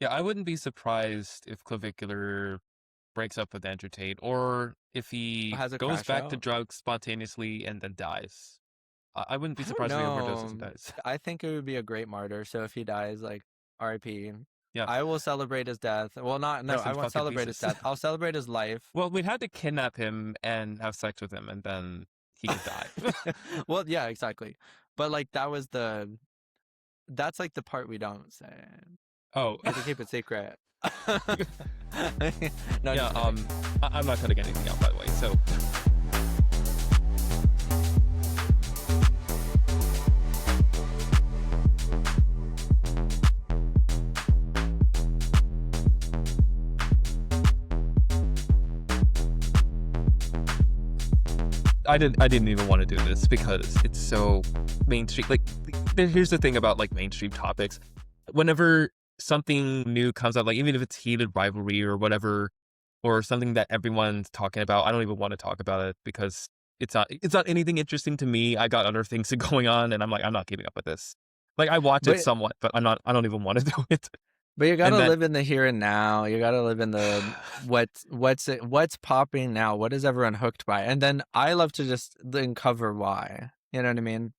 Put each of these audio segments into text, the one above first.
Yeah, I wouldn't be surprised if Clavicular breaks up with Andrew Tate, or if he Has a goes crash back to out. drugs spontaneously and then dies. I wouldn't be I don't surprised if he overdoses and know. dies. I think it would be a great martyr. So if he dies, like R.I.P. Yeah, I will celebrate his death. Well, not no, rest I in won't fucking celebrate his pieces. death. I'll celebrate his life. Well, we'd have to kidnap him and have sex with him, and then he could die. Well, yeah, exactly. But like that's like the part we don't say. Oh, We have to keep it secret. No, yeah. just kidding. I'm not cutting anything out, by the way. So I didn't even want to do this because it's so mainstream. Like, here's the thing about like mainstream topics. Whenever something new comes up, like even if it's heated rivalry or whatever, or something that everyone's talking about, I don't even want to talk about it because it's not anything interesting to me. I got other things going on, and I'm like, I'm not keeping up with this. Like, I watch it But somewhat, but I don't even want to do it. But you And gotta then live in the here and now. You gotta live in the what's popping now. What is everyone hooked by? And then I love to just uncover why. You know what I mean?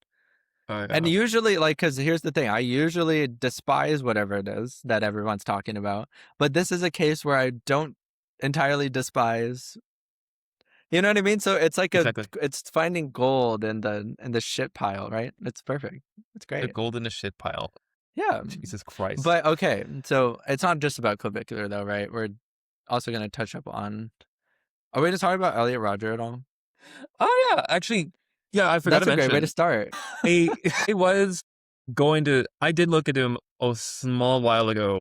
And uh, usually, like, because here's the thing, I usually despise whatever it is that everyone's talking about. But this is a case where I don't entirely despise. You know what I mean? So it's like exactly, it's finding gold in the shit pile, right? It's perfect. It's the great. gold in the shit pile. Yeah. Jesus Christ. But okay, so it's not just about clavicular though, right? We're also gonna touch up on. Are we just talking about Elliot Rodger at all? Oh yeah, actually, yeah, I forgot to That's a great way to mention. start. I I was I did look at him a small while ago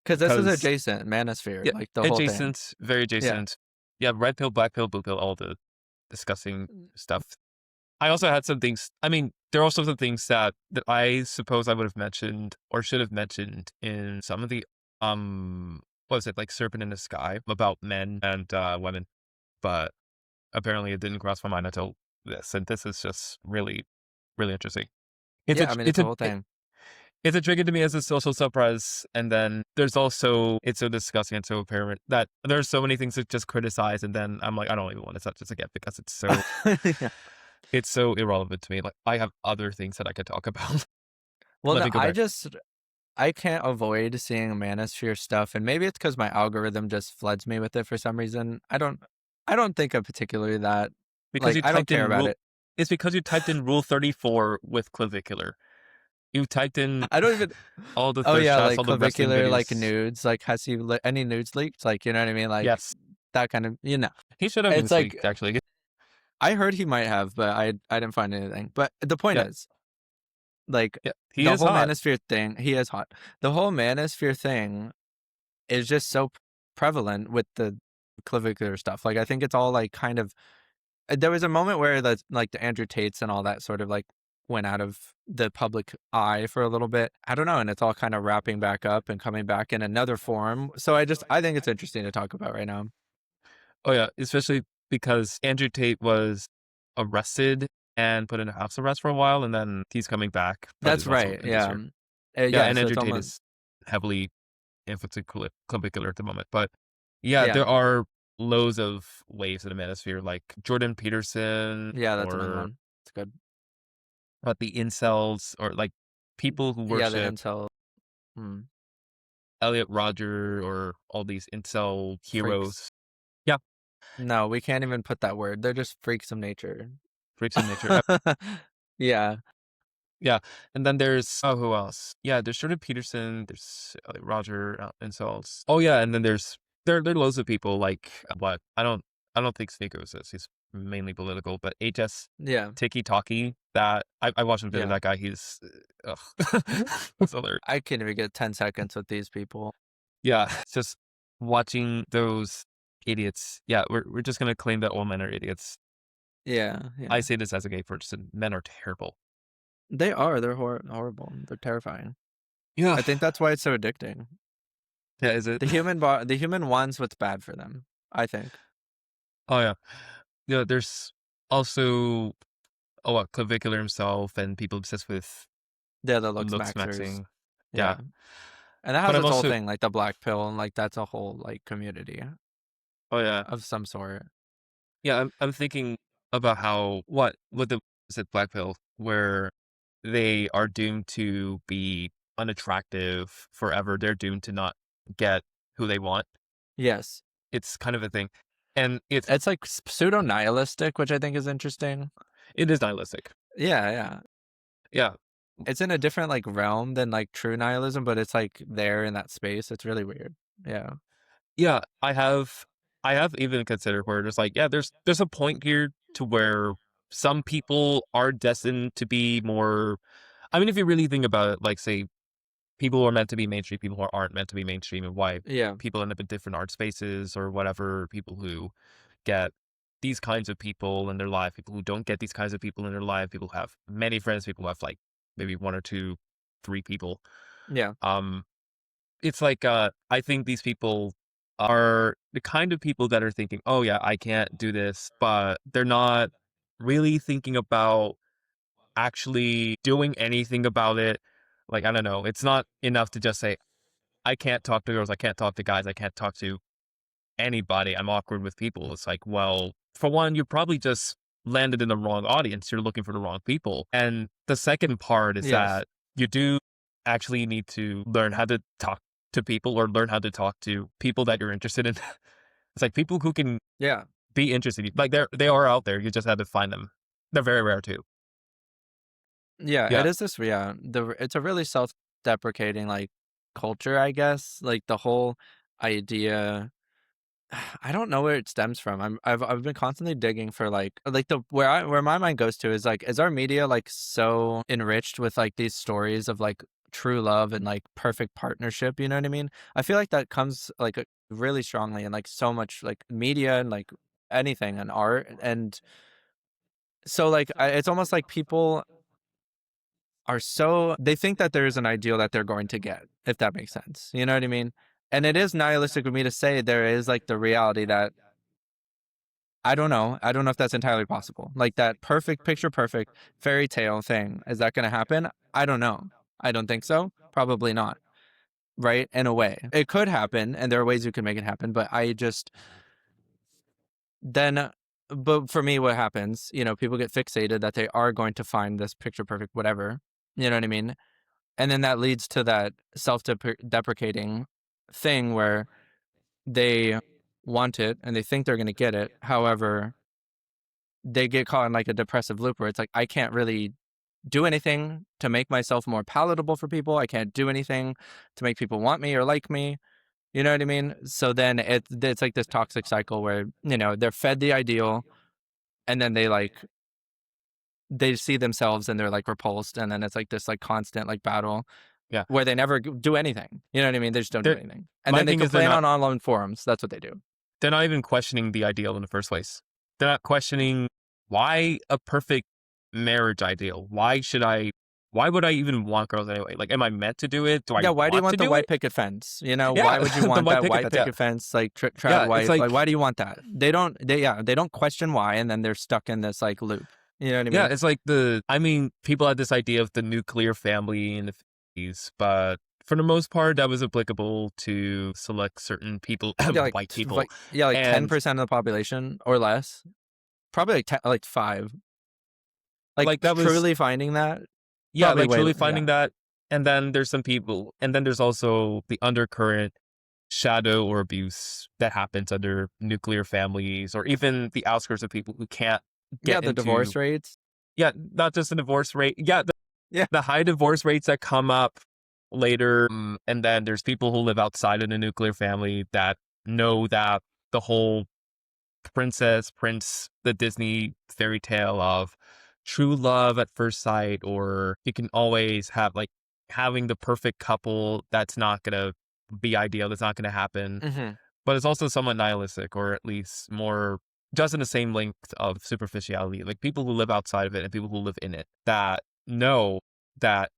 Because this is because adjacent manosphere, yeah, like the whole thing. adjacent, very Yeah. adjacent. Yeah, red pill, black pill, blue pill, all the discussing stuff. I also had some things. I mean, there are also some things that I suppose I would have mentioned or should have mentioned in some of the what was it, like Serpent in the Sky about men and women, but apparently it didn't cross my mind until this, and this is just really, really interesting. It's a Yeah, I mean it's it's the a whole thing. it's a trigger to me as a social surprise, and then there's also it's so disgusting and so apparent that there's so many things to just criticize, and then I'm like, I don't even want to touch this again because Yeah. it's so irrelevant to me. Like, I have other things that I could talk about. Well, Let no, me go back. I can't avoid seeing manosphere stuff, and maybe it's because my algorithm just floods me with it for some reason. I don't think I'm particularly that Because like you I don't typed care in about rule it. it's because you typed in rule 34 with clavicular. You typed in I don't even. all the Oh thirst yeah, traps, like all the wrestling clavicular, like videos. nudes. Like has he any nudes leaked? Like you know what I mean? Like Yes. that kind of He should have been It's like leaked, actually. I heard he might have, but I didn't find anything. But the point Yeah. is, like Yeah. He the is whole hot. manosphere thing. He is hot. The whole manosphere thing is just so prevalent with the clavicular stuff. Like I think it's all like kind of. There was a moment where the Andrew Tates and all that sort of like went out of the public eye for a little bit. I don't know, and it's all kind of wrapping back up and coming back in another form. So I think it's interesting to talk about right now. Oh yeah, especially because Andrew Tate was arrested and put in house arrest for a while, and then he's coming back, but That's is also right. in this Yeah. year. Yeah, Yeah. and So Andrew it's Tate almost is heavily influenced clavicular at the moment. But yeah, yeah. there are loads of waves in the manosphere, like Jordan Peterson Yeah, that's another or one. It's good. the incels or like people who Yeah, the worship incel mm, Elliot Rodger or all these incel freaks. heroes. Yeah, No, we can't even put that word. They're just freaks of nature. freaks of nature. Yeah. Yeah, and then there's who else? Yeah, there's Jordan Peterson. There's Roger incels. Oh yeah, and then there are loads of people like what I don't think Sneaker says he's mainly political, but HS Yeah. Tiki Talkie. That I watched a bit of Yeah. that guy. He's it's hilarious. I can't even get 10 seconds with these people. Yeah, it's just watching those idiots. Yeah, we're just gonna claim that all men are idiots. Yeah. I Yeah. say this as a gay person. Men are terrible. They are. They're horrible. They're terrifying. Yeah, I think that's why it's so addicting. yeah. Is it? The human wants what's bad for them, I think. Oh yeah. Yeah, there's also what Clavicular himself and people obsessed with They're the looksmaxers. looksmaxxing. Yeah, Yeah. And that But has I'm its whole also, thing, like the black pill, and like that's a whole like community oh yeah, of some sort. yeah. I'm thinking about how what the is it Black Pill, where they are doomed to be unattractive forever. They're doomed to not get who they want. Yes. It's kind of a thing, and It's like pseudo nihilistic, which I think is interesting. it is nihilistic. Yeah, yeah. Yeah, It's in a different like realm than like true nihilism, but it's like there in that space. It's really weird. Yeah. yeah. I have even considered where there's like, yeah, there's a point here to where some people are destined to be more. I mean, if you really think about it, like say people who are meant to be mainstream, people who aren't meant to be mainstream, and why Yeah. people end up in different art spaces or whatever. People who get these kinds of people in their life, people who don't get these kinds of people in their life, people who have many friends, people who have like maybe one or two, three people. Yeah. Um, it's like I think these people are the kind of people that are thinking, oh yeah, I can't do this, but they're not really thinking about actually doing anything about it. Like, I don't know, it's not enough to just say, I can't talk to girls, I can't talk to guys, I can't talk to anybody, I'm awkward with people. It's like, well, for one, you probably just landed in the wrong audience. You're looking for the wrong people. And the second part is Yes. that you do actually need to learn how to talk to people or learn how to talk to people that you're interested in. It's like people who can Yeah. be interested in you. Like they are out there. You just have to find them. They're very rare too. Yeah. It Yeah. is this. Yeah. It's a really self-deprecating like culture, I guess. Like the whole idea. I don't know where it stems from. I've been constantly digging for like the where my mind goes to is like, is our media like so enriched with like these stories of like true love and like perfect partnership, you know what I mean? I feel like that comes like really strongly in like so much like media and like anything and art. And so like it's almost like people are so they think that there's an ideal that they're going to get, if that makes sense. You know what I mean? And it is nihilistic of me to say there is like the reality that I don't know. I don't know if that's entirely possible. Like that perfect, picture perfect fairy tale thing. Is that going to happen? I don't know. I don't think so. Probably not. Right? In a way. It could happen, and there are ways you can make it happen, but I just then but for me what happens, people get fixated that they are going to find this picture perfect whatever. You know what I mean? And then that leads to that self-deprecating thing where they want it and they think they're going to get it. However, they get caught in like a depressive loop where it's like I can't really do anything to make myself more palatable for people. I can't do anything to make people want me or like me. You know what I mean? So then it's like this toxic cycle where, they're fed the ideal and then they see themselves and they're like repulsed and then it's like this like constant like battle Yeah. where they never do anything. You know what I mean? They just don't do They're, anything. And my then they thing is they're complain not on online forums. That's what they do. they're not even questioning the ideal in the first place. They're not questioning why a perfect marriage ideal. Why would I even want girls anyway? Like, am I meant to do it? Do I Yeah, why do you want to want the do white it? picket fence? Yeah, Why would you the want white that picket white fence. Yeah, picket fence, like trad yeah. It's wife? like Like, why do you want that? They don't question why, and then they're stuck in this like loop. You know what I yeah, mean? it's like I mean, people had this idea of the nuclear family in the 50s, but for the most part, that was applicable to select certain people, Yeah, like white people, like yeah, like ten and percent of the population or less, probably like 10, like five. Like like that was truly finding that, yeah, probably like way truly yeah. finding that. And then there's some people, and then there's also the undercurrent shadow or abuse that happens under nuclear families, or even the outskirts of people who can't Yeah, get the into, divorce rates. yeah, not just the divorce rate, yeah, Yeah, the high divorce rates that come up later. And then there's people who live outside of the nuclear family that know that the whole princess, prince, the Disney fairy tale of true love at first sight, or you can always have like having the perfect couple that's not gonna be ideal, that's not gonna happen. hmm But it's also somewhat nihilistic, or at least more just in the same length of superficiality. Like people who live outside of it and people who live in it that know that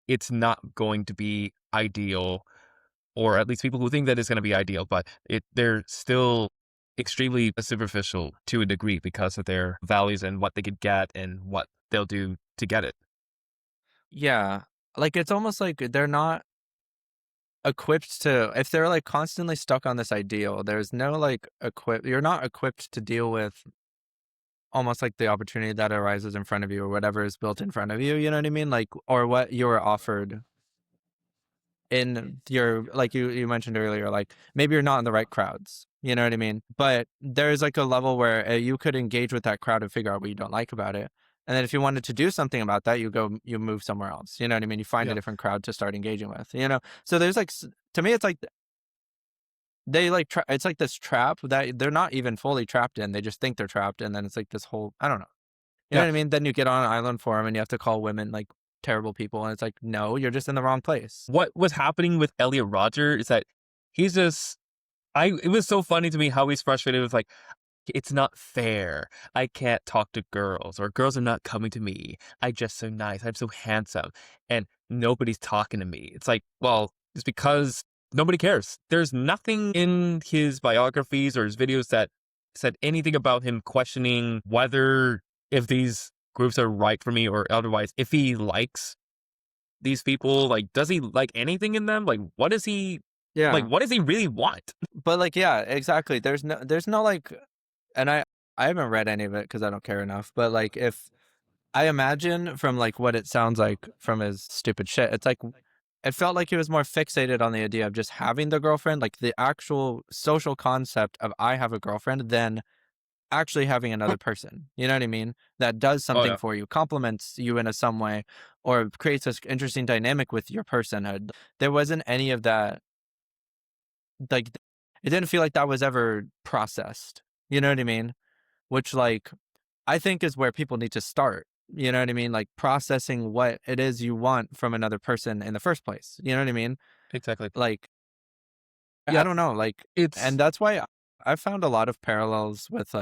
it's not going to be ideal, or at least people who think that it's going to be ideal, but they're still extremely superficial to a degree because of their values and what they could get and what they'll do to get it. yeah. Like it's almost like they're not. equipped to, if they're like constantly stuck on this ideal, there's no like you're not equipped to deal with almost like the opportunity that arises in front of you or whatever is built in front of you, you know what I mean? Like, or what you were offered in your, like you mentioned earlier, like maybe you're not in the right crowds, you know what I mean? But there's like a level where you could engage with that crowd and figure out what you don't like about it. And then if you wanted to do something about that, you move somewhere else. You know what I mean? You find a Yeah. different crowd to start engaging with, you know? So there's like, to me, it's like they like, it's like this trap that they're not even fully trapped in. They just think they're trapped. And then it's like this whole, I don't know. You know Yeah. what I mean? Then you get on an island forum and you have to call women like terrible people. And it's like, no, you're just in the wrong place. What was happening with Elliot Rodger is that he's just it was so funny to me how he's frustrated with like, it's not fair. I can't talk to girls, or girls are not coming to me. I'm just so nice. I'm so handsome, and nobody's talking to me. It's like, well, it's because nobody cares. There's nothing in his biographies or his videos that said anything about him questioning whether if these groups are right for me or otherwise. If he likes these people, like, does he like anything in them? Like, what is he like? Yeah. What does he really want? But like, yeah, exactly. There's no like, and I haven't read any of it because I don't care enough. But like, if I imagine from like what it sounds like from his stupid shit, it's like it felt like he was more fixated on the idea of just having the girlfriend, like the actual social concept of I have a girlfriend, than actually having another person. You know what I mean? That does Oh something yeah, for you, complements you in a some way, or creates this interesting dynamic with your personhood. There wasn't any of that. Like, it didn't feel like that was ever processed. You know what I mean? Which, like, I think is where people need to start. You know what I mean? Like processing what it is you want from another person in the first place. You know what I mean? exactly. Like, I Yeah, don't know. Like, and it's that's why I found a lot of parallels with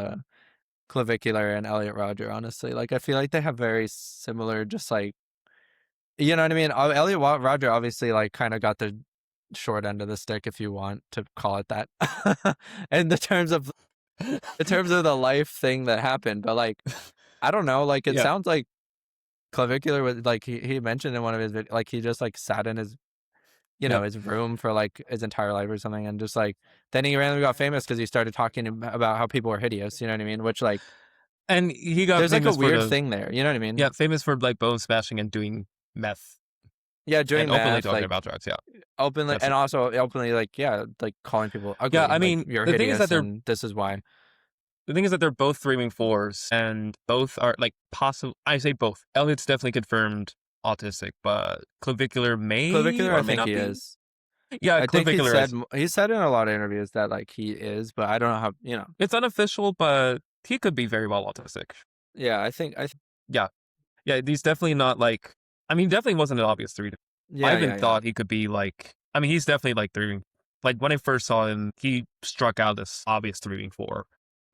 Clavicular and Elliot Rodger. Honestly, like I feel like they have very similar, just like, you know what I mean. Elliot Rodger obviously like kind of got the short end of the stick, if you want to call it that, in the terms of the life thing that happened. But like, I don't know. Like, it yeah, sounds like Clavicular was like he mentioned in one of his videos, like he just like sat in his, you yeah. know, his room for like his entire life or something, and just like then he randomly got famous because he started talking about how people were hideous. You know what I mean? Which, like, And he got there's like a famous for weird the thing there. You know what I mean? yeah, famous for like bone smashing and doing meth Yeah, and doing openly math, talking like about drugs. Yeah, openly, that's and also openly, like, yeah, like calling people yeah. ugly, I like mean, you're hideous, and this is why. the thing is that they're both 3-wing 4s, and both are like possible. I say both. Elliot's definitely confirmed autistic, but clavicular may Clavicular, I or may think not he be. is. Yeah, I think clavicular is. he said in a lot of interviews that like he is, but I don't know how, you know. It's unofficial, but he could be very well autistic. Yeah, Yeah, yeah. He's definitely not like. I mean, he definitely wasn't an obvious 3. I yeah, even yeah, yeah. thought he could be like. I mean, he's definitely like 3. Like when I first saw him, he struck out this obvious 3-wing 4.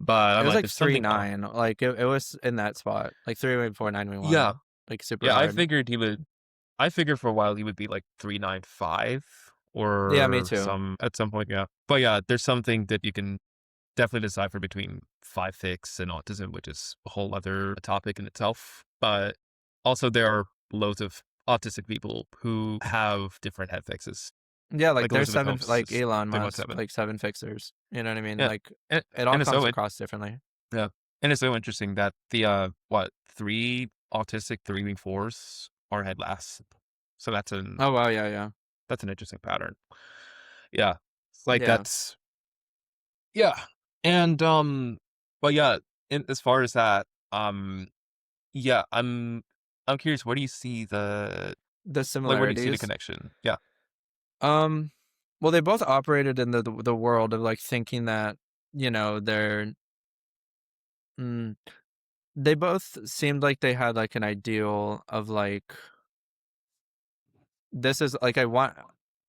But It I'm was like, like there's three something off. nine, like it was in that spot, like 3-wing 4, 9-wing 1, Yeah, like super yeah. I hard. figured he would. I figured for a while he would be like 395 Yeah, me or too. some at some point. Yeah, but yeah, there's something that you can definitely decipher between 5 fix and autism, which is a whole other topic in itself. But also, there are loads of autistic people who have different head fixes. Yeah, like Like there's Elizabeth seven, Holmes like is Elon Musk, 317. like 7 fixers. You know what I mean? Yeah, Like and, it all and it's comes so across differently. yeah, and it's so interesting that the what 3 autistic 3-wing 4s are head last. So Oh wow, yeah, yeah, that's an interesting pattern. Yeah, like yeah. that's yeah, and but yeah, as far as that, yeah, I'm curious. Where do you see the The like? Where do you see the similarities. connection? Yeah, Um, well, they both operated in the world of like thinking that, you know, mm, they both seemed like they had like an ideal of like, this is like, I want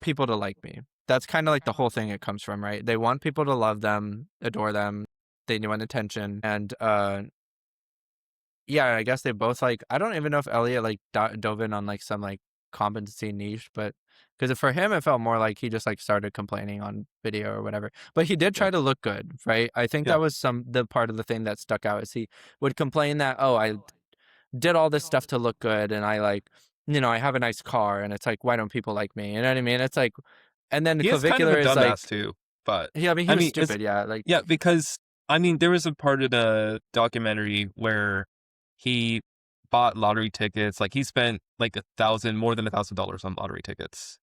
people to like me. That's kind of like the whole thing it comes from, right? They want people to love them, adore them. They want attention. And yeah, I guess they both like, I don't even know if Elliot like dove in on like some like competency niche, but because for him it felt more like he just like started complaining on video or whatever. But he did yeah, try to look good, right? I think yeah, that was the part of the thing that stuck out is he would complain that, oh, I did all this stuff to look good, and I like, you know, I have a nice car, and it's like, why don't people like me? You know what I mean? It's like, And then He is kind of a Clavicular is like, dumbass too, but yeah, I mean, he I was mean, stupid. Yeah, like, yeah, because I mean, there was a part of the documentary where he bought lottery tickets. Like he spent like more than $1,000 on lottery tickets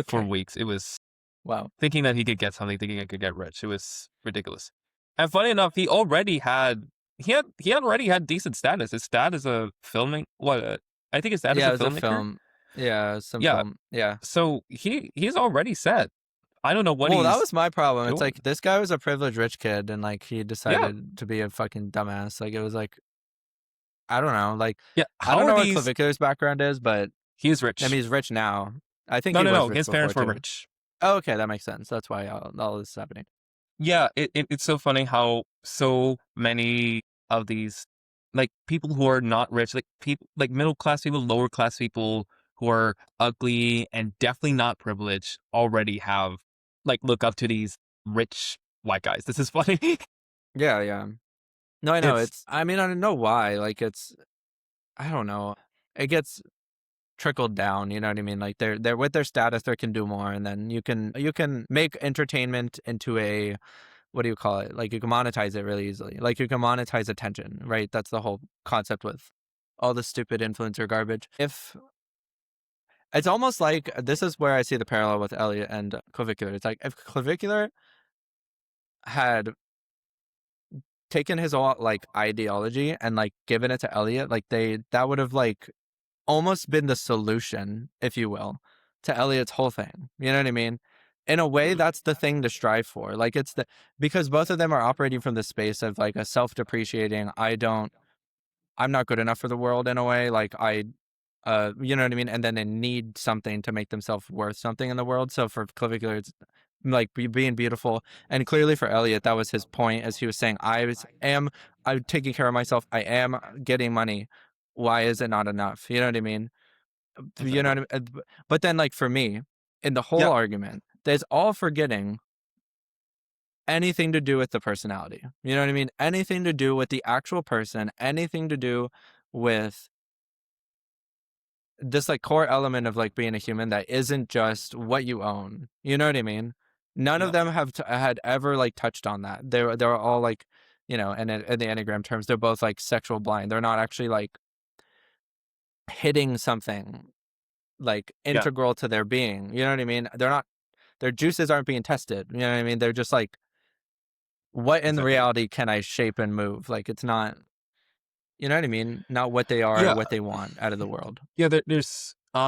for okay, weeks. It was wow. thinking that he could get something, thinking I could get rich. It was ridiculous. And funny enough, he already had decent status. His dad is a filming what I think his dad is Yeah, a it was a filmmaker. film. Yeah, some Yeah, film. Yeah. so he's already set. I don't know what Well, that he's was my problem. It's doing. like this guy was a privileged rich kid, and like he Yeah, decided to be a fucking dumbass. Like it was like I don't know. Like yeah. I How don't are know what these? Clavicular's background is, but He is I mean rich. he's rich now. I think No, he no, was no. rich His before parents were too. rich. Oh, okay, that makes sense. That's why all this is happening. Yeah, it's so funny how so many of these like people who are not rich, like people like middle class people, lower class people who are ugly and definitely not privileged already have like look up to these rich white guys. This is funny. Yeah, yeah. No, I know. It's It's. I mean, I don't know why. Like it's. I don't know. It gets trickled down. You know what I mean? Like they're with their status, they can do more, and then you can make entertainment into a what do you call it? Like you can monetize it really easily. Like you can monetize attention, right? That's the whole concept with all the stupid influencer garbage. If it's almost like this is where I see the parallel with Elliot and Clavicular. It's like if Clavicular had taken his all like ideology and like given it to Elliot, like that would have like almost been the solution, if you will, to Elliot's whole thing. You know what I mean? In a way, that's the thing to strive for. Like it's the because both of them are operating from the space of like a self-depreciating, I'm not good enough for the world in a way. Like you know what I mean? And then they need something to make themselves worth something in the world. So for Clavicular, it's like being beautiful. And clearly for Elliot, that was his point as he was saying, I'm taking care of myself. I am getting money. Why is it not enough? You know what I mean? You know exactly. what I mean? But then like for me, in the whole Yeah, argument, there's all forgetting anything to do with the personality. You know what I mean? Anything to do with the actual person, anything to do with this like core element of like being a human that isn't just what you own. You know what I mean? None of yeah, them had ever like touched on that. They're all like, you know, and in the Enneagram terms, they're both like sexual blind. They're not actually like hitting something like yeah, integral to their being. You know what I mean? They're not their juices aren't being tested. You know what I mean? They're just like, what in exactly. reality can I shape and move? Like it's not, you know what I mean? Not what they are or Yeah, what they want out of the world. yeah. There's yeah.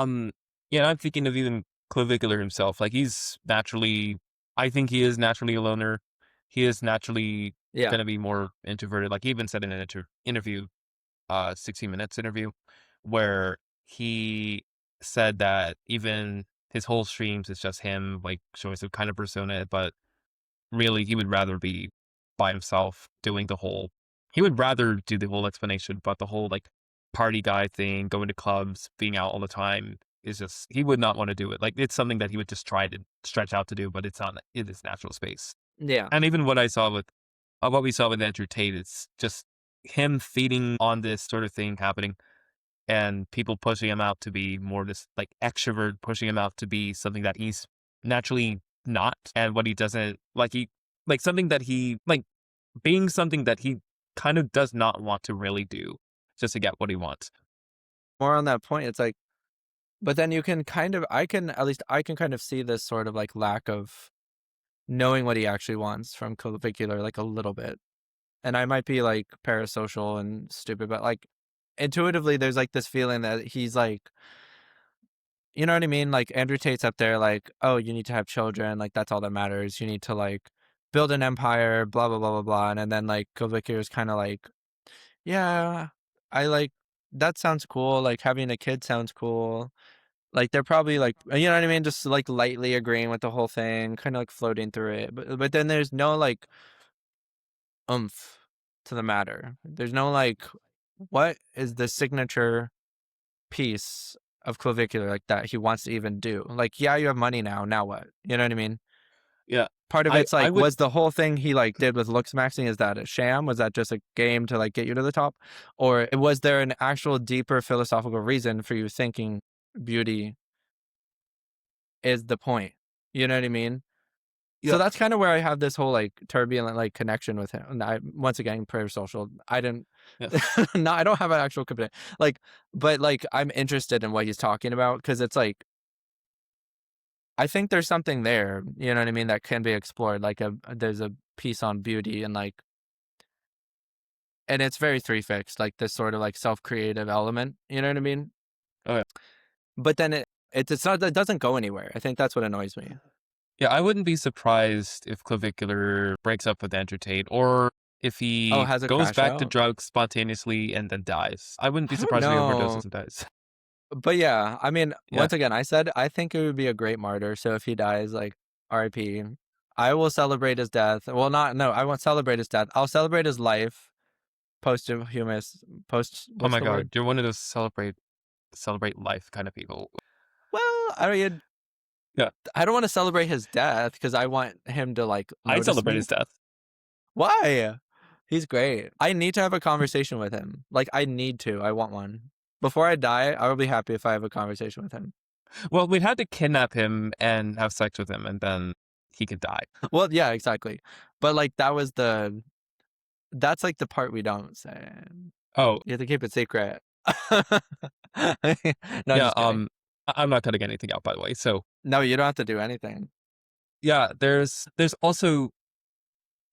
I'm thinking of even Clavicular himself. Like he's naturally, I think he is naturally a loner. He is naturally Yeah. gonna be more introverted. Like he even said in an interview 60 Minutes interview where he said that even his whole streams is just him like showing some kind of persona, but really he would rather be by himself doing the whole he would rather do the whole explanation, but the whole like party guy thing, going to clubs, being out all the time is just he would not want to do it. Like it's something that he would just try to stretch out to do, but it's not in his natural space. Yeah. And even what we saw with Andrew Tate, it's just him feeding on this sort of thing happening and people pushing him out to be more this like extrovert, pushing him out to be something that he's naturally not. And what he doesn't like something that he like being something that he kind of does not want to really do just to get what he wants. More on that point, it's like, but then you can kind of, at least I can kind of see this sort of like lack of knowing what he actually wants from Clavicular, like a little bit. And I might be like parasocial and stupid, but like intuitively, there's like this feeling that he's like, you know what I mean? Like Andrew Tate's up there, like, oh, you need to have children, like that's all that matters. You need to like build an empire, blah blah blah blah blah. And then like Clavicular is kind of like, yeah, I like that sounds cool. Like having a kid sounds cool. Like they're probably like, you know what I mean, just like lightly agreeing with the whole thing, kind of like floating through it. But then there's no like oomph to the matter. There's no like, what is the signature piece of Clavicular like that he wants to even do? Like, yeah, you have money now. Now what? You know what I mean? Yeah. Part of it's I like, would was the whole thing he like did with looksmaxxing, is that a sham? Was that just a game to like get you to the top? Or was there an actual deeper philosophical reason for you thinking beauty is the point? You know what I mean? So Yeah. that's kind of where I have this whole like turbulent like connection with him. And I once again parasocial. I didn't Yeah. no, I don't have an actual commitment. Like, but like I'm interested in what he's talking about because it's like I think there's something there, you know what I mean, that can be explored. Like there's a piece on beauty and like and it's very three fixed, like this sort of like self creative element, you know what I mean? Oh yeah. But then it's not it doesn't go anywhere. I think that's what annoys me. Yeah, I wouldn't be surprised if Clavicular breaks up with Andrew Tate or if Oh, he has a goes crash back to out? drugs spontaneously and then dies. I wouldn't be I don't surprised if he know. overdoses and dies. But yeah, I mean, Yeah. once again, I said I think it would be a great martyr. So if he dies, like R.I.P. I will celebrate his death. Well, not no, I won't celebrate his death. I'll celebrate his life. Posthumous. Post. Oh What's my the word? God, you're one of those celebrate life kind of people. Well, I mean, Yeah, I don't want to celebrate his death because I want him to like I'd notice celebrate me. his death. Why? He's great. I need to have a conversation with him. Like I need to. I want one. Before I die, I will be happy if I have a conversation with him. Well, we'd have to kidnap him and have sex with him, and then he could die. Well, yeah, exactly. But like that's like the part we don't say. Oh, You have to keep it secret. No, yeah. just kidding. I'm not cutting anything out, by the way. So No, you don't have to do anything. yeah, there's also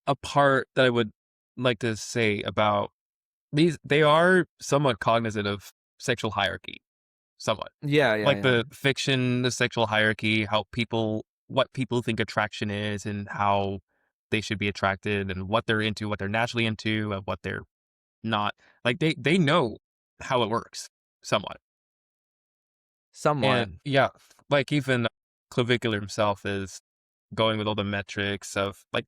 a part that I would like to say about these. They are somewhat cognizant of sexual hierarchy, somewhat. Yeah, yeah, Like yeah. the fiction, the sexual hierarchy, what people think attraction is and how they should be attracted and what they're into, what they're naturally into and what they're not. Like they know how it works somewhat. Somewhat. And yeah, like even Clavicular himself is going with all the metrics of like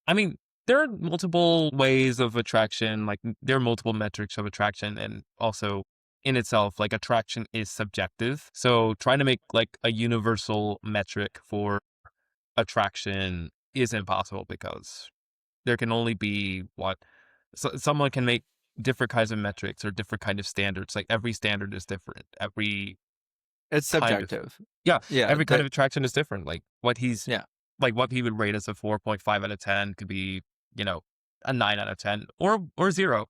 I mean, there are multiple ways of attraction, like there are multiple metrics of attraction and also in itself, like attraction is subjective. So trying to make like a universal metric for attraction is impossible because there can only be someone can make different kinds of metrics or different kind of standards. Like every standard is different. Every It's kind of subjective. yeah, Yeah, every kind of attraction is different. yeah. Like what he would rate as a 4.5 out of 10 could be, you know, a 9 out of 10 or 0.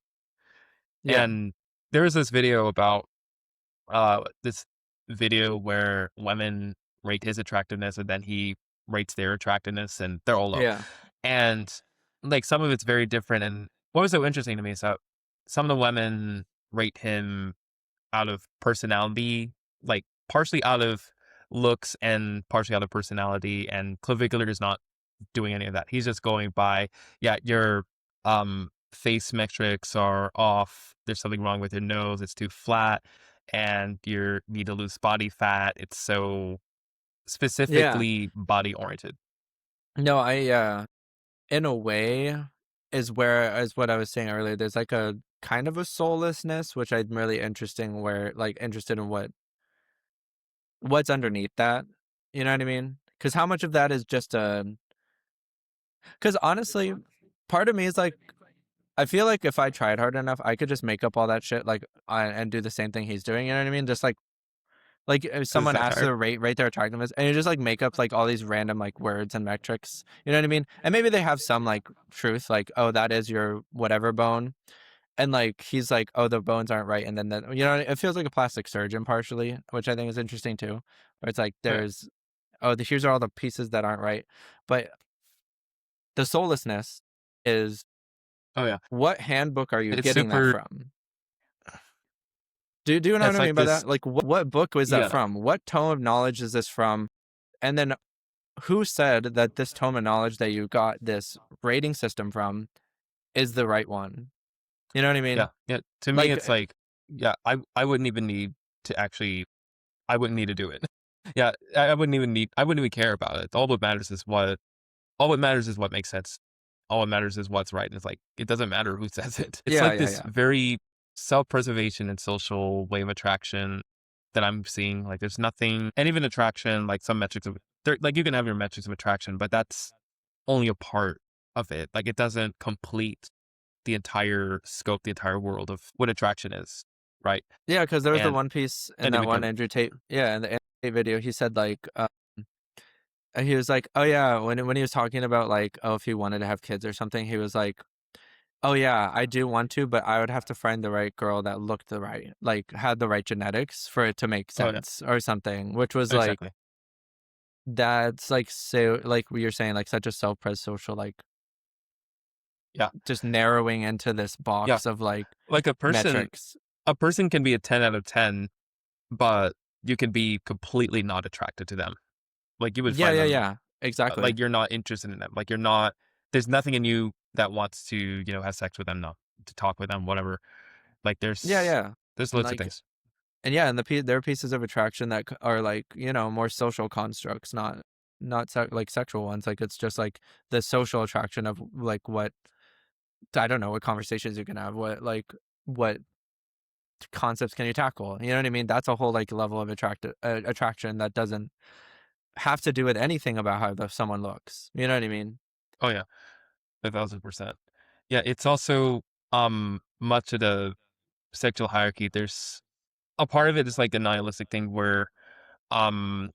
Yeah. And there was this video about this video where women rate his attractiveness and then he rates their attractiveness and they're all low. Yeah. And like some of it's very different. And what was so interesting to me is that some of the women rate him out of personality, like partially out of looks and partially out of personality. And Clavicular is not doing any of that. He's just going by, yeah, your face metrics are off. There's something wrong with your nose. It's too flat, and you need to lose body fat. It's so Yeah. specifically body oriented. No, I in a way is what I was saying earlier. There's like a kind of a soullessness, which I'm really interesting where like interested in what's underneath that. You know what I mean? Because how much of that is just a because honestly, part of me is like I feel like if I tried hard enough, I could just make up all that shit like and do the same thing he's doing. You know what I mean? Just like if Because it's someone asks satire. to rate their attractiveness, and you just like make up like all these random like words and metrics. You know what I mean? And maybe they have some like truth, like oh that is your whatever bone, and like he's like oh the bones aren't right, and then you know it feels like a plastic surgeon partially, which I think is interesting too. Where it's like Oh yeah. there's here's all the pieces that aren't right, but the soullessness is Oh yeah. what handbook are you It's getting that super. from? Do you know what It's I mean like by this. that? Like what book was that Yeah. from? What tome of knowledge is this from? And then who said that this tome of knowledge that you got this rating system from is the right one? You know what I Yeah. mean? Yeah. To me, Like, it's like, yeah, I wouldn't even need to actually, I wouldn't need to do it. Yeah. I wouldn't even care about it. All what matters is what makes sense. All what matters is what's right. And it's like, it doesn't matter who says it. It's yeah, like yeah, this yeah. very self-preservation and social way of attraction that I'm seeing. Like there's nothing, and even attraction, like some metrics of, like you can have your metrics of attraction, but that's only a part of it. Like it doesn't complete the entire scope, the entire world of what attraction is. Right. Yeah, because there was the And, one piece in and that even one Andrew Tate, yeah, in the Andrew Tate video, he said like he was like, "Oh yeah," when he was talking about like, oh, if he wanted to have kids or something, he was like, "Oh yeah, I do want to, but I would have to find the right girl that looked the right, like had the right genetics for it to make Oh yeah, sense or something," which was like, exactly. that's like so like what you're saying, like such a self-pres social, like Yeah, just narrowing into this yeah. box of like Like metrics. a person can be a 10 out of 10, but you can be completely not attracted to them. Like you would Yeah, find yeah, them yeah, exactly. like you're not interested in them. Like you're not. There's nothing in you that wants to have sex with them, no, to talk with them, whatever. Like Yeah, yeah, there's and loads of like things. and yeah, and there are pieces of attraction that are like more social constructs, not like sexual ones. Like it's just like the social attraction of like what I don't know what conversations you can have, what concepts can you tackle. You know what I mean? That's a whole like level of attraction that doesn't have to do with anything about how someone looks. You know what I mean? Oh yeah, 1,000%. Yeah, it's also much of the sexual hierarchy. There's a part of it is like the nihilistic thing where um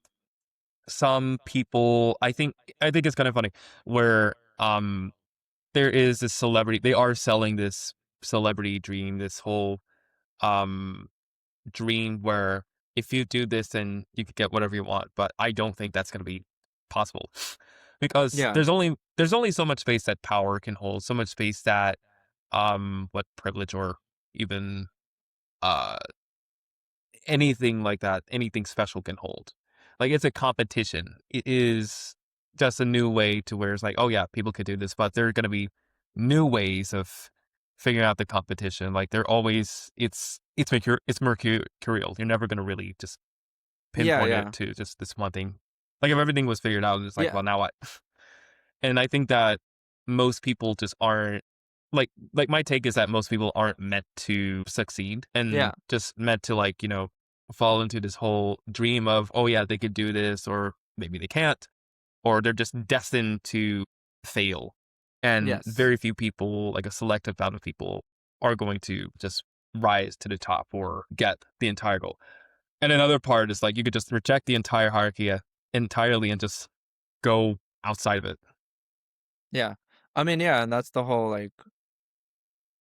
some people I think it's kind of funny where there is this celebrity they are selling this celebrity dream, this whole um dream where if you do this then you could get whatever you want, but I don't think that's going to be possible because Yeah, there's only so much space that power can hold, so much space that what privilege or even uh anything like that, anything special can hold. Like it's a competition. It is just a new way to where it's like, oh yeah, people could do this, but there are going to be new ways of figuring out the competition. Like they're always, it's mercurial. You're never going to really just yeah, pinpoint it yeah, to just this one thing. Like if everything was figured out, it's like, yeah, well, now what? And I think that most people just aren't like my take is that most people aren't meant to succeed yeah, and just meant to like, fall into this whole dream of, oh yeah, they could do this or maybe they can't or they're just destined to fail. And yes, very few people, like a selective amount of people are going to just rise to the top or get the entire goal. And another part is like you could just reject the entire hierarchy entirely and just go outside of it. yeah. I mean, yeah, and that's the whole like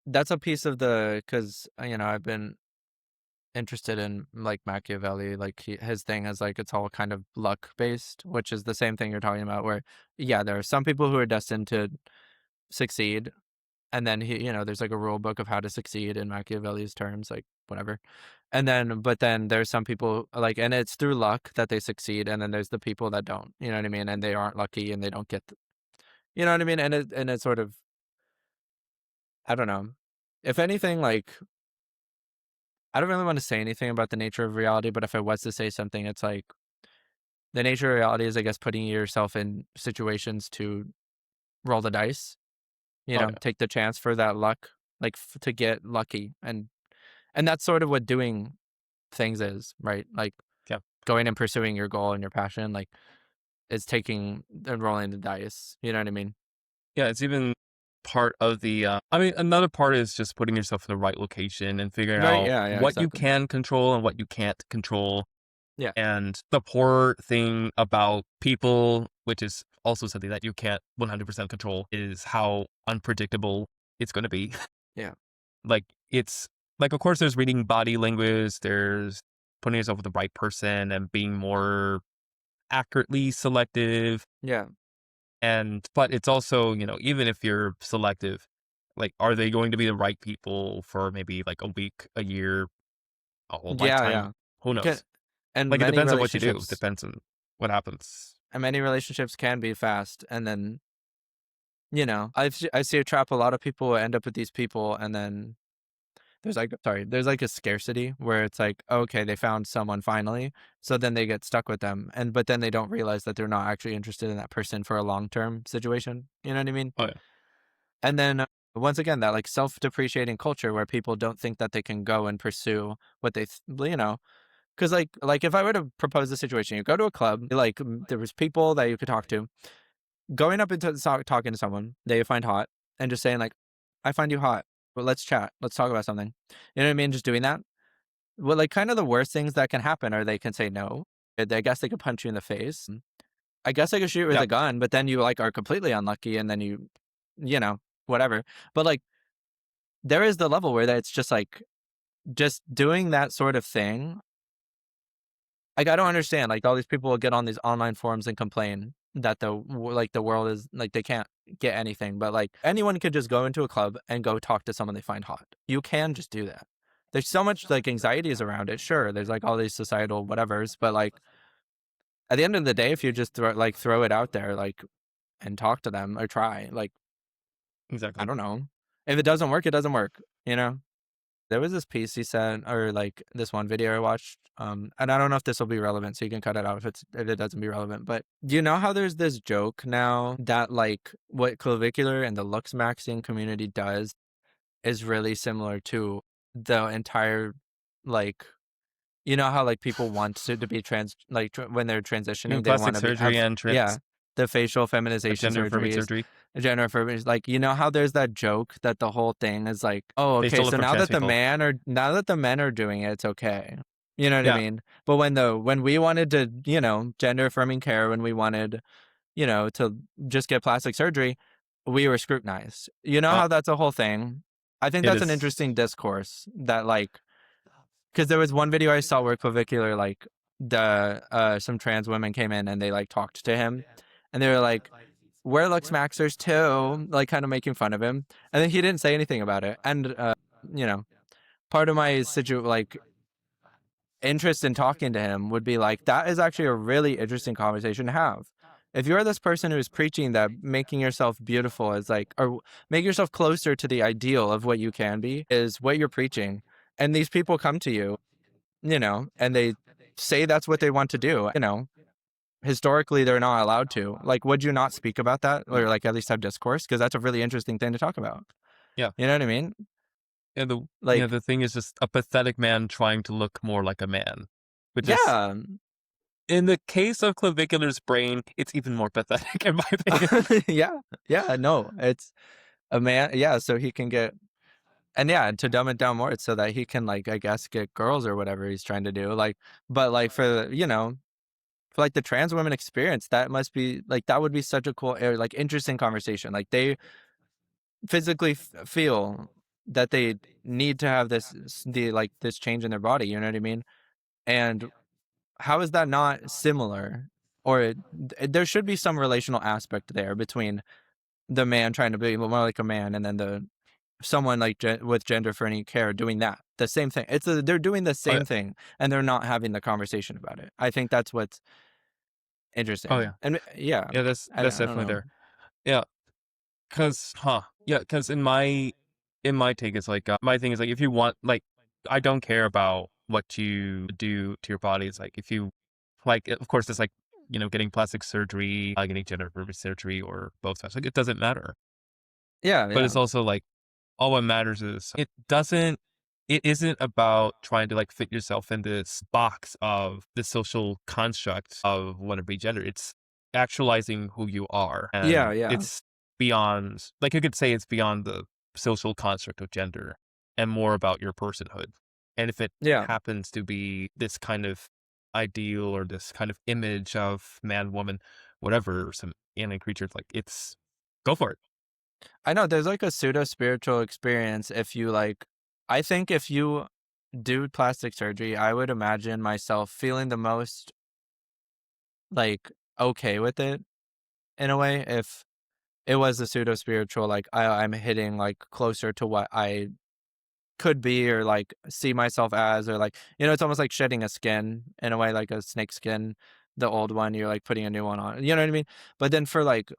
that's a piece of the because I've been interested in like Machiavelli, like his thing is like it's all kind of luck based, which is the same thing you're talking about. Where yeah, there are some people who are destined to succeed, and then there's like a rule book of how to succeed in Machiavelli's terms, like whatever. And then, but then there's some people like, and it's through luck that they succeed, and then there's the people that don't. You know what I mean? And they aren't lucky, and they don't get. You know what I mean? And it sort of I don't know. If anything, like I don't really want to say anything about the nature of reality, but if I was to say something, it's like the nature of reality is, I guess, putting yourself in situations to roll the dice, Oh yeah. take the chance for that luck, like to get lucky. And that's sort of what doing things is, right? Like Yeah. going and pursuing your goal and your passion, like is taking and rolling the dice. You know what I mean? Yeah, it's even part of the, I mean, another part is just putting yourself in the right location and figuring Right. out Yeah. Yeah. what you Exactly. can control and what you can't control. Yeah. And the poor thing about people, which is also something that you can't 100% control, is how unpredictable it's going to be. Yeah. Like, it's like, of course, there's reading body language, there's putting yourself with the right person and being more accurately selective. Yeah. But it's also, even if you're selective, like, are they going to be the right people for maybe like a week, a year, a whole Yeah. lifetime? Yeah. Who Can, knows? and Like, it many depends on what you do. It relationships depends on what happens. and many relationships can be fast, and then I see a trap. A lot of people end up with these people, and then there's like a scarcity where it's like, okay, they found someone finally, so then they get stuck with them, and but then they don't realize that they're not actually interested in that person for a long term situation. You know what I mean? Oh yeah, And then once again, that like self depreciating culture where people don't think that they can go and pursue what because like if I were to propose a situation, you go to a club, like there was people that you could talk to, going up into talking to someone that you find hot and just saying like, "I find you hot, but let's chat. Let's talk about something." You know what I mean? Just doing that. Well, like kind of the worst things that can happen are they can say no. I guess they could punch you in the face. I guess I could shoot with Yeah, a gun, but then you like are completely unlucky, and then you know, whatever. But like, there is the level where that it's just like just doing that sort of thing. Like, I don't understand. Like, all these people will get on these online forums and complain that the world is like they can't get anything, but like anyone could just go into a club and go talk to someone they find hot. You can just do that. There's so much like anxieties around it. Sure, there's like all these societal whatevers, but like at the end of the day, if you just throw it out there, like, and talk to them or try, like, I exactly. don't know. If it doesn't work, it doesn't work, you know? There was this piece he said, or like this one video I watched, and I don't know if this will be relevant, so you can cut it out if it doesn't be relevant. But do you know how there's this joke now that like what Clavicular and the looksmaxxing community does is really similar to the entire like you know how like people want to be when they're I mean, transitioning, they plastic want to surgery and yeah, the facial feminization gender affirming surgeries, surgery, gender affirming, like, you know how there's that joke that the whole thing is like, oh, they okay, stole it so from trans people. now that the men are doing it, it's okay. You know what I Yeah. mean? But when we wanted to, you know, gender affirming care, when we wanted, you know, to just get plastic surgery, we were scrutinized. You know Uh, how that's a whole thing? I think it that's an is. interesting discourse that like because there was one video I saw where Clavicular, like, some trans women came in and they, like, talked to him, and they were like, "We're Looksmaxxers too," like, kinda making fun of him, and then he didn't say anything about it, and, you know, part of my interest in talking to him would be like, that is actually a really interesting conversation to have. If you're this person who's preaching that making yourself beautiful is like, or make yourself closer to the ideal of what you can be is what you're preaching, and these people come to you, you know, and they say that's what they want to do, you know, historically they're not allowed to. Like, would you not speak about that or like at least have discourse? Because that's a really interesting thing to talk about. Yeah. You know what I mean? And Like, the thing is just a pathetic man trying to look more like a man, which is yeah. in the case of Clavicular's brain, it's even more pathetic in my opinion. Yeah. Yeah. No, it's a man. Yeah. So he can get, and yeah, to dumb it down more, it's so that he can, like, I guess, get girls or whatever he's trying to do. Like, but like for, you know, for like the trans women experience, that must be like, that would be such a cool, or like interesting conversation. Like, they physically feel that they need to have this change in their body. You know what I mean? And how is that not similar? Or there should be some relational aspect there between the man trying to be more like a man, and then someone like with gender friendly care doing that the same thing. They're doing the Oh yeah. same thing, and they're not having the conversation about it. I think that's what's Oh interesting. yeah. And yeah, Yeah, that's I don't definitely know. there. Yeah, cause yeah, cause in my take, it's like my thing is like if you want like I don't care about what you do to your body. It's like if you like, of course, it's like getting plastic surgery, getting gender affirming surgery, or both sides. Like it doesn't matter. Yeah, But yeah, it's also like all what matters is it isn't about trying to like fit yourself in this box of the social construct of want to be gender. It's actualizing who you are. yeah, And yeah, it's beyond, like you could say it's beyond the social construct of gender and more about your personhood. And if it yeah. happens to be this kind of ideal or this kind of image of man, woman, whatever, some alien creature, like it's go for it. I know there's like a pseudo spiritual experience if you like. I think if you do plastic surgery, I would imagine myself feeling the most like okay with it in a way. If it was a pseudo spiritual, like I'm hitting like closer to what I could be or like see myself as, or like, you know, it's almost like shedding a skin in a way, like a snake skin, the old one, you're like putting a new one on, you know what I mean? But then for like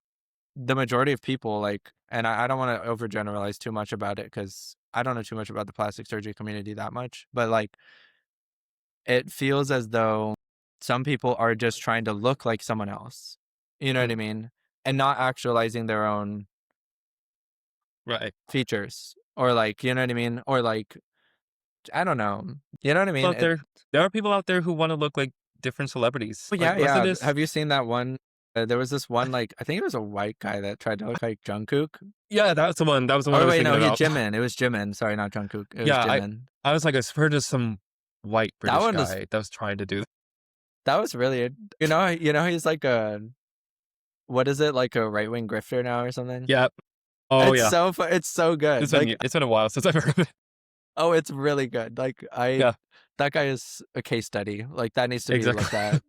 the majority of people, like, and I don't want to overgeneralize too much about it because I don't know too much about the plastic surgery community that much, but like it feels as though some people are just trying to look like someone else, you know what Mm, I mean, and not actualizing their own right. features, or like, you know what I mean, or like, I don't know. You know what I mean? Out there, there are people out there who want to look like different celebrities. Oh, Like, yeah, wasn't yeah. this? Have you seen that one? There was this one, like, I think it was a white guy that tried to look like Jungkook. Yeah, that was the one. That was the one I Oh, was wait, thinking no, about. Jimin. It was Jimin. Sorry, not Jungkook. It was Yeah, Jimin. I was like, I heard of some white That British one was guy that was trying to do. that was really, he's like a what is it, like a right-wing grifter now or something? Yeah. Oh It's yeah. so it's so good. Like, It's been a while since I've heard of it. oh, it's really good. Like, Yeah, that guy is a case study. Like, that needs to be exactly. looked at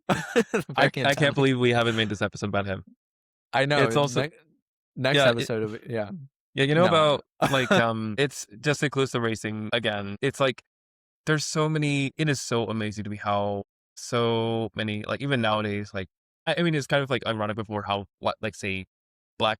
very I can't intently. believe we haven't made this episode about him. I know. It's also Next yeah, episode of it, yeah. yeah, you know No. about like it's just inclusive racing again. It's like there's so many. It is so amazing to me how so many like even nowadays like I mean it's kind of like ironic before how what like say like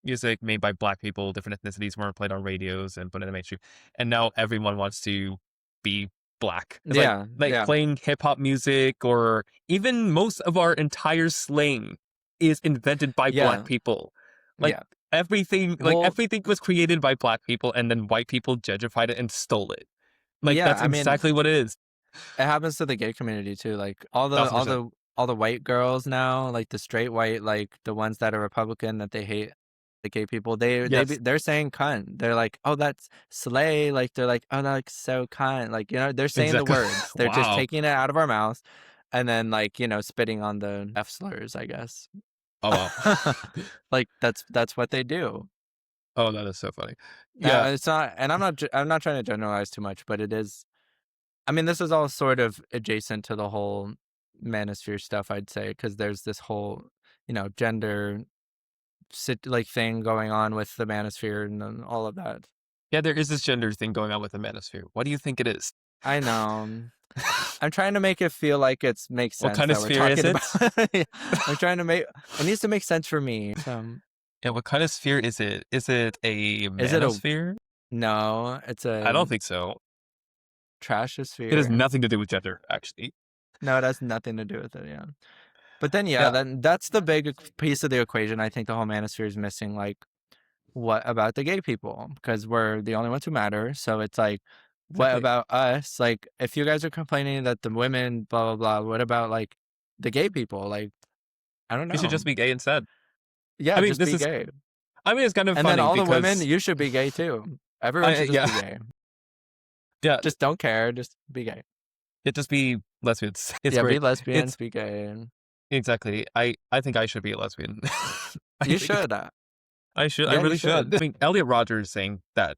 music made by black people, different ethnicities weren't played on radios and put in the mainstream, and now everyone wants to be black. It's Yeah, like yeah, playing hip hop music or even most of our entire slang is invented by black yeah, people. Like yeah. like Well, everything was created by black people, and then white people gentrified it and stole it. Like yeah, that's I mean, exactly what it is. it happens to the gay community too. Like, 1,000%. all the white girls now, like the straight white, like the ones that are Republican that they hate the gay people, Yes, they're saying cunt. They're like, "Oh, that's slay." Like, they're like, "Oh, that's so cunt." Like, they're saying the exactly. words. They're just Wow. taking it out of our mouths and then, like, spitting on the F slurs, I guess. Oh wow. Like, that's what they do. Oh, that is so funny. Yeah, It's not, and I'm not trying to generalize too much, but it is. I mean, this is all sort of adjacent to the whole manosphere stuff, I'd say, because there's this whole, gender like thing going on with the manosphere and then all of that. yeah. There is this gender thing going on with the manosphere. What do you think it is? I know. I'm trying to make it feel like it makes What sense kind of that we're sphere is talking it? about. I'm trying to make it needs to make sense for me. Yeah, what kind of sphere is it? Is it a Is it a manosphere? no? It's I a don't think so. It has trashosphere. nothing to do with gender, actually. No, it has nothing to do with it. Yeah. But then, yeah, Yeah, then that's the big piece of the equation. I think the whole manosphere is missing. Like, what about the gay people? Because we're the only ones who matter. So it's like, what exactly. about us? Like, if you guys are complaining that the women, blah, blah, blah, what about like the gay people? Like, I don't You should know. just be gay instead. Yeah, I mean, just this be is. gay. I mean, it's kind of And then funny all the women, because you should be gay too. Everyone I should just yeah be gay. yeah Just don't care. Just be gay. it just be lesbians. It's Yeah, be great. lesbians, It's be gay. exactly. I think I should be a lesbian. I You think should. I should. I Yeah, you really should. I should. mean, Elliot Rodger is saying that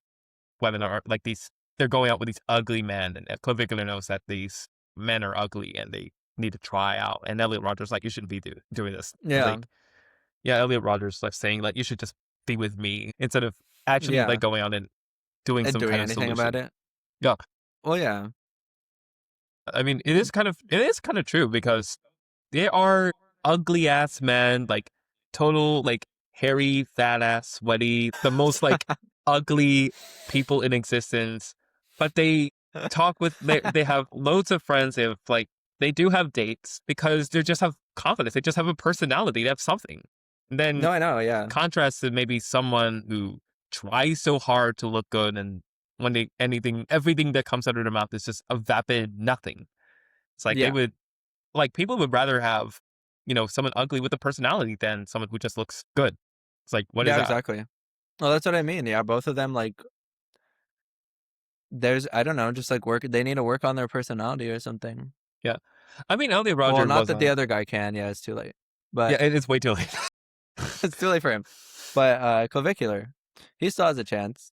women are like these. They're going out with these ugly men, and Clavicular knows that these men are ugly, and they need to try out. And Elliot Rodger's like, you shouldn't be doing this. Yeah. Like, yeah, Elliot Rodger's like saying like, you should just be with me instead of actually like Yeah. going out and doing And some doing kind of anything about solution. it. Yeah, Well, yeah. I mean, it is kind of true because they are ugly ass men, like total like hairy, fat ass, sweaty, the most like ugly people in existence. But they talk with they have loads of friends. They have like they do have dates because they just have confidence. They just have a personality. They have something. And then No, I know. Yeah. contrast to maybe someone who tries so hard to look good and when they everything that comes out of their mouth is just a vapid nothing. It's like they Yeah. would like people would rather have, someone ugly with a personality than someone who just looks good. It's like, what is Yeah, that? exactly. Well, that's what I mean. Yeah, both of them, like, there's, I don't know, just like they need to work on their personality or something. Yeah. I mean, Elliot Well, Rodger not that the wasn't. other guy can. Yeah, it's too late. Yeah, But it is way too late. it's too late for him. But Clavicular, he still has a chance.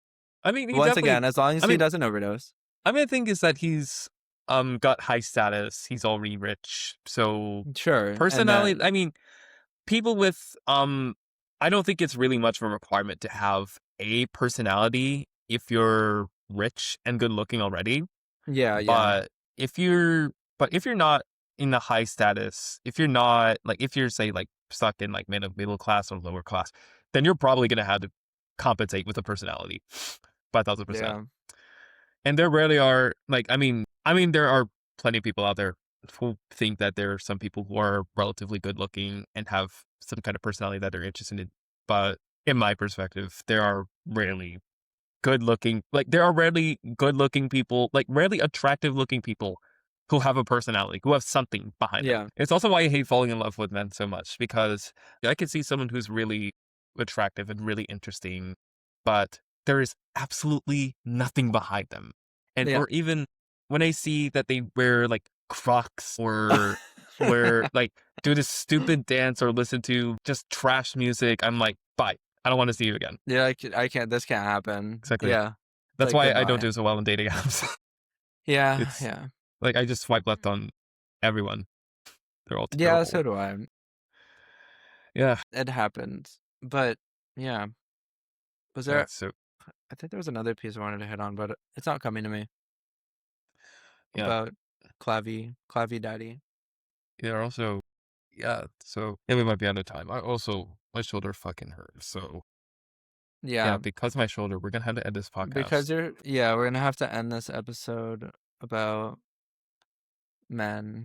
I mean, he Once definitely. again, as long as I he mean, doesn't overdose. the thing is that he's got high status. He's already rich, so Sure. And that, personality. I mean, people with I don't think it's really much of a requirement to have a personality if you're rich and good looking already. yeah, yeah. But if you're not in the high status, if you're not like if you're say like stuck in like middle class or lower class, then you're probably gonna have to compensate with a personality, 5,000%. Yeah. And there rarely are like I mean there are plenty of people out there who think that there are some people who are relatively good looking and have some kind of personality that they're interested in. But in my perspective, there are rarely good looking people, like rarely attractive looking people who have a personality, who have something behind them. Yeah. It's also why I hate falling in love with men so much because I can see someone who's really attractive and really interesting, but there is absolutely nothing behind them. And Yeah. or even when I see that they wear like Crocs or where like do this stupid dance or listen to just trash music. I'm like, bye. I don't want to see you again. Yeah, I can't. This can't happen. Exactly. Yeah, it's That's like why I don't goodbye. do so well in dating apps. Yeah, It's yeah, like I just swipe left on everyone. They're all yeah. terrible. So do I. Yeah. It happens, but yeah. Was Yeah. there? So I think there was another piece I wanted to hit on, but it's not coming to me yeah. about Clavy Daddy. Yeah. Also, yeah. So yeah, we might be out of time. I also my shoulder fucking hurts. So yeah, Yeah, because my shoulder, we're gonna have to end this because podcast. we're gonna have to end this episode about men